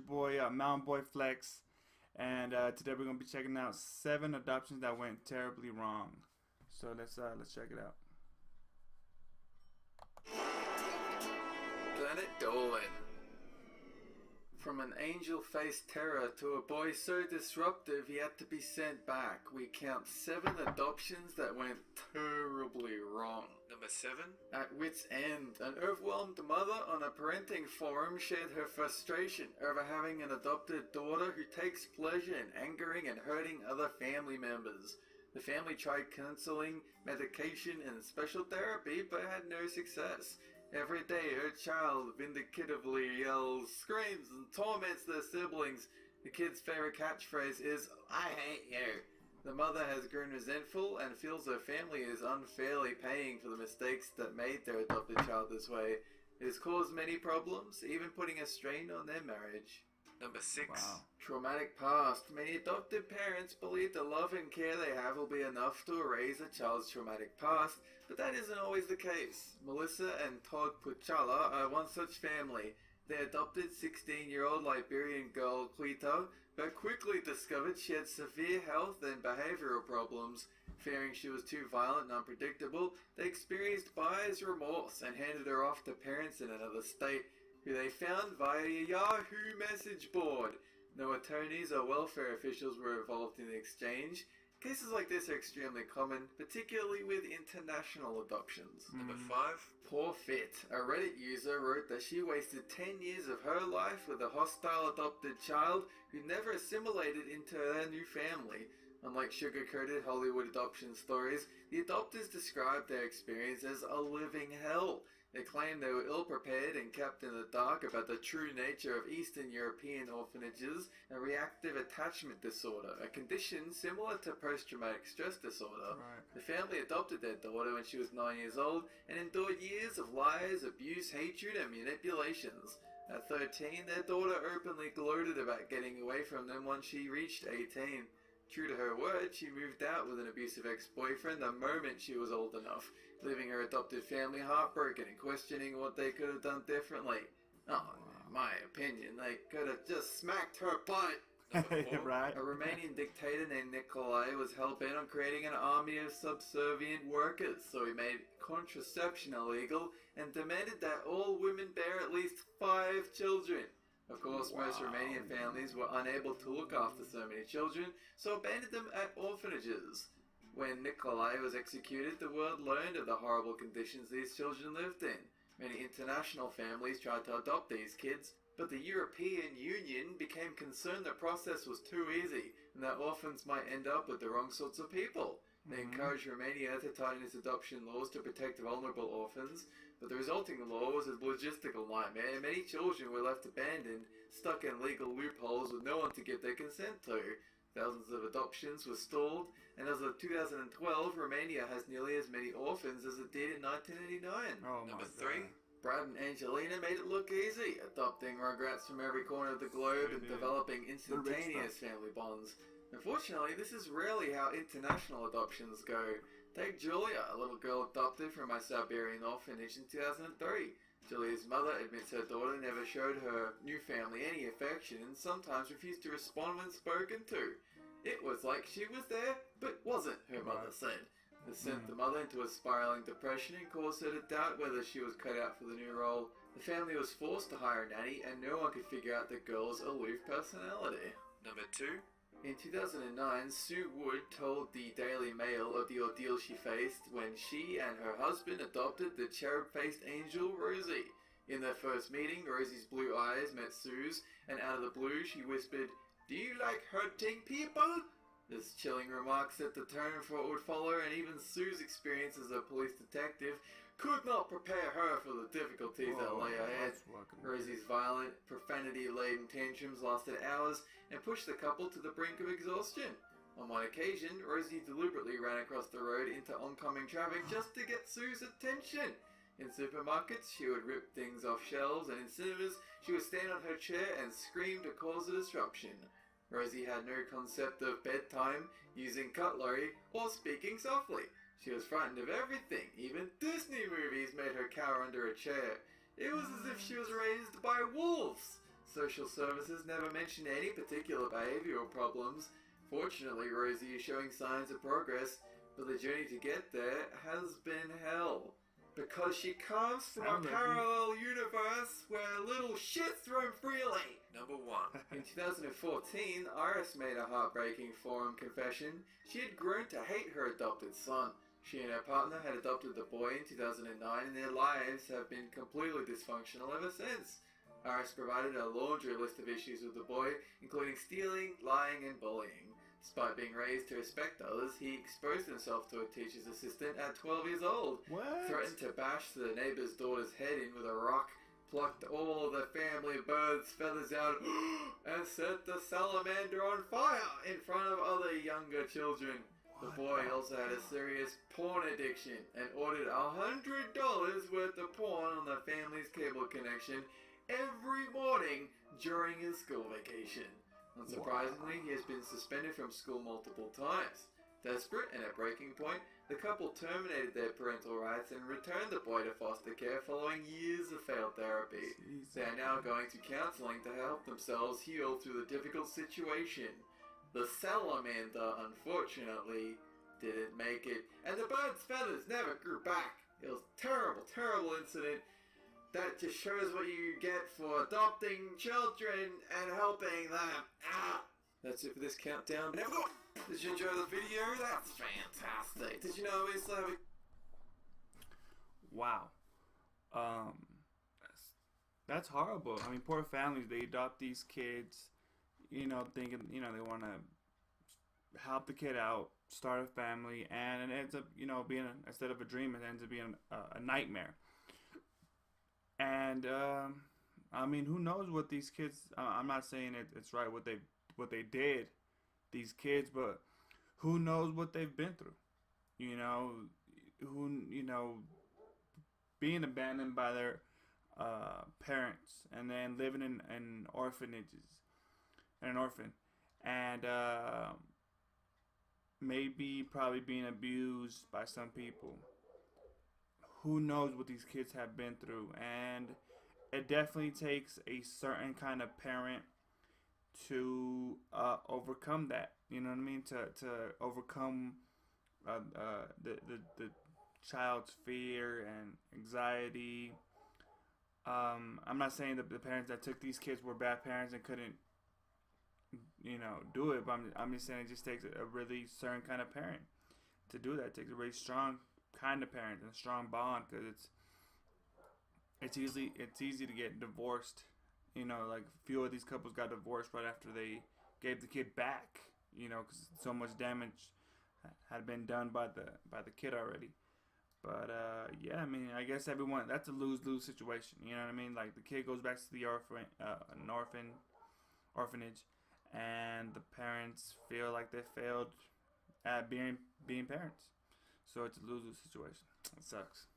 boy MountainBoy FLEX, and today we're gonna be checking out 7 adoptions that went terribly wrong. So let's check it out. Planet Dolan. From an angel-faced terror to a boy so disruptive he had to be sent back, we count 7 adoptions that went terribly wrong. Number 7. At wit's end, an overwhelmed mother on a parenting forum shared her frustration over having an adopted daughter who takes pleasure in angering and hurting other family members. The family tried counseling, medication, and special therapy, but had no success. Every day, her child vindicatively yells, screams, and torments their siblings. The kid's favorite catchphrase is, "I hate you." The mother has grown resentful and feels her family is unfairly paying for the mistakes that made their adopted child this way. It has caused many problems, even putting a strain on their marriage. Number 6. Wow. Traumatic past. Many adopted parents believe the love and care they have will be enough to erase a child's traumatic past, but that isn't always the case. Melissa and Todd Puchala are one such family. They adopted 16-year-old Liberian girl Quita, but quickly discovered she had severe health and behavioral problems. Fearing she was too violent and unpredictable, they experienced buyer's remorse and handed her off to parents in another state, who they found via a Yahoo message board. No attorneys or welfare officials were involved in the exchange. Cases like this are extremely common, particularly with international adoptions. Number 5. Poor Fit. A Reddit user wrote that she wasted 10 years of her life with a hostile adopted child who never assimilated into their new family. Unlike sugar-coated Hollywood adoption stories, the adopters described their experience as a living hell. They claimed they were ill-prepared and kept in the dark about the true nature of Eastern European orphanages and reactive attachment disorder, a condition similar to post-traumatic stress disorder. Right. The family adopted their daughter when she was 9 years old and endured years of lies, abuse, hatred, and manipulations. At 13, their daughter openly gloated about getting away from them once she reached 18. True to her word, she moved out with an abusive ex-boyfriend the moment she was old enough, leaving her adopted family heartbroken and questioning what they could have done differently. Oh, in my opinion, they could have just smacked her butt. Right. A Romanian dictator named Nicolae was hell-bent on creating an army of subservient workers, so he made contraception illegal and demanded that all women bear at least 5 children. Of course, most Romanian families were unable to look after so many children, so abandoned them at orphanages. When Nicolae was executed, the world learned of the horrible conditions these children lived in. Many international families tried to adopt these kids, but the European Union became concerned the process was too easy and that orphans might end up with the wrong sorts of people. They encouraged Romania to tighten its adoption laws to protect vulnerable orphans, but the resulting law was a logistical nightmare and many children were left abandoned, stuck in legal loopholes with no one to give their consent to. Thousands of adoptions were stalled, and as of 2012, Romania has nearly as many orphans as it did in 1989. Number 3. Brad and Angelina made it look easy, adopting rugrats from every corner of the globe and developing instantaneous family bonds. Unfortunately, this is rarely how international adoptions go. Take Julia, a little girl adopted from my Siberian orphanage in 2003. Julia's mother admits her daughter never showed her new family any affection and sometimes refused to respond when spoken to. It was like she was there, but wasn't, her mother said. This sent the mother into a spiraling depression and caused her to doubt whether she was cut out for the new role. The family was forced to hire a nanny and no one could figure out the girl's aloof personality. Number 2. In 2009, Sue Wood told the Daily Mail of the ordeal she faced when she and her husband adopted the cherub-faced angel Rosie. In their first meeting, Rosie's blue eyes met Sue's, and out of the blue she whispered, "Do you like hurting people?" This chilling remark set the tone for what would follow, and even Sue's experience as a police detective could not prepare her for the difficulties that lay ahead. Rosie's violent, profanity-laden tantrums lasted hours and pushed the couple to the brink of exhaustion. On one occasion, Rosie deliberately ran across the road into oncoming traffic just to get Sue's attention. In supermarkets, she would rip things off shelves, and in cinemas, she would stand on her chair and scream to cause a disruption. Rosie had no concept of bedtime, using cutlery, or speaking softly. She was frightened of everything. Even Disney movies made her cower under a chair. It was as if she was raised by wolves. Social services never mentioned any particular behavioral problems. Fortunately, Rosie is showing signs of progress, but the journey to get there has been hell. Because she comes from a parallel universe where little shits roam freely. Number 1. In 2014, Iris made a heartbreaking forum confession. She had grown to hate her adopted son. She and her partner had adopted the boy in 2009 and their lives have been completely dysfunctional ever since. Iris provided a laundry list of issues with the boy, including stealing, lying, and bullying. Despite being raised to respect others, he exposed himself to a teacher's assistant at 12 years old. What? Threatened to bash the neighbor's daughter's head in with a rock, plucked all the family birds' feathers out, and set the salamander on fire in front of other younger children. The boy also had a serious porn addiction and ordered $100 worth of porn on the family's cable connection every morning during his school vacation. Unsurprisingly, he has been suspended from school multiple times. Desperate and at breaking point, the couple terminated their parental rights and returned the boy to foster care following years of failed therapy. Jesus. They are now going to counseling to help themselves heal through the difficult situation. The salamander, unfortunately, didn't make it, and the bird's feathers never grew back. It was a terrible, terrible incident. That just shows what you get for adopting children and helping them. That's it for this countdown. Did you enjoy the video? That's fantastic. Did you know we still have a... Wow. That's horrible. I mean, poor families, they adopt these kids, thinking, they want to help the kid out, start a family, and it ends up, being, instead of a dream, it ends up being a nightmare. And I mean, who knows what these kids? I'm not saying it's right what they did, these kids, but who knows what they've been through? Being abandoned by their parents and then living in orphanages, and an orphan, and maybe probably being abused by some people. Who knows what these kids have been through, and it definitely takes a certain kind of parent to overcome that. You know what I mean? To overcome the child's fear and anxiety. I'm not saying that the parents that took these kids were bad parents and couldn't, do it, but I'm just saying it just takes a really certain kind of parent to do that. It takes a really strong kind of parent and a strong bond, because it's easy to get divorced. Like a few of these couples got divorced right after they gave the kid back, because so much damage had been done by the kid already. But yeah, I mean, I guess everyone, that's a lose-lose situation. You know what I mean? Like the kid goes back to the orphanage, and the parents feel like they failed at being parents. So it's a lose-lose situation. It sucks.